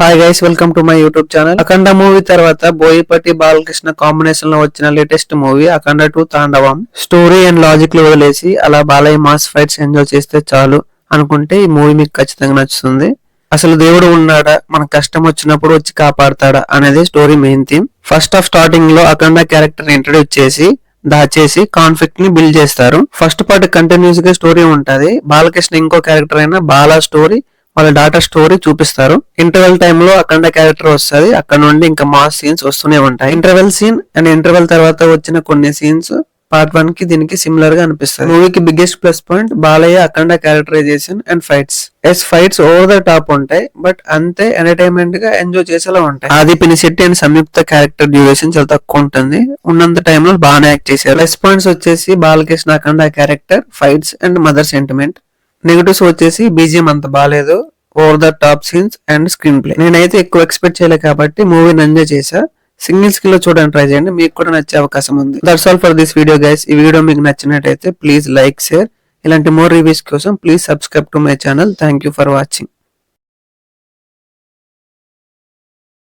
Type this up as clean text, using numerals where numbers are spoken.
Hi guys, welcome to my YouTube channel. Akhanda movie తర్వాత Boyapati Balakrishna combination లో వచ్చిన latest movie అఖండ 2 తాండవం. స్టోరీ అండ్ లాజిక్ లో వదిలేసి అలా బాలయ్య మాస్ ఫైట్స్ ఎంజాయ్ చేస్తే చాలు అనుకుంటే ఈ మూవీ మీకు ఖచ్చితంగా నచ్చుతుంది. అసలు దేవుడు ఉన్నాడా, మన కష్టం వచ్చినప్పుడు వచ్చి కాపాడతాడా అనేది story main theme. First half starting లో అఖండ క్యారెక్టర్ ఇంట్రడ్యూస్ చేసి దాచేసి కాన్ఫ్లిక్ట్ ని బిల్డ్ చేస్తారు. ఫస్ట్ పార్ట్ కంటిన్యూస్ గా స్టోరీ ఉంటది. బాలకృష్ణ ఇంకో క్యారెక్టర్ అయినా బాలా స్టోరీ, వాళ్ళ డాటర్ స్టోరీ చూపిస్తారు. ఇంటర్వెల్ టైమ్ లో అఖండ క్యారెక్టర్ వస్తుంది. అక్కడ నుండి ఇంకా మాస్ సీన్స్ వస్తూనే ఉంటాయి. ఇంటర్వెల్ సీన్ అండ్ ఇంటర్వెల్ తర్వాత వచ్చిన కొన్ని సీన్స్ పార్ట్ 1 కి దీనికి సిమిలర్ గా అనిపిస్తుంది. మూవీకి biggest plus point Balayya Akhanda characterization and fights. Fights over the top ఉంటాయి, బట్ అంతే ఎంటర్టైన్మెంట్ గా ఎంజాయ్ చేసేలా ఉంటాయి. Aadi Pinisetty and Samyuktha character duration చాలా తక్కువ ఉంటుంది. ఉన్నంత టైమ్ లో బాగానే యాక్ట్ చేశారు. ప్లస్ పాయింట్స్ వచ్చేసి Balakrishna Akhanda character, fights and mother sentiment. Negatives వచ్చేసి బీజిఎం అంత బాగాలేదు, over the top scenes and screenplay. నేనైతే ఎక్కువ ఎక్స్పెక్ట్ చేయలేదు కాబట్టి మూవీని ఎంజాయ్ చేశా. సింగిల్ స్క్రీన్ లో చూడడానికి ట్రై చేయండి, మీకు కూడా నచ్చే అవకాశం ఉంది. That's all for this video guys. ఈ వీడియో మీకు నచ్చినట్టయితే ప్లీజ్ లైక్, షేర్. ఇలాంటి మోర్ రివ్యూస్ కోసం please subscribe to my channel. Thank you for watching.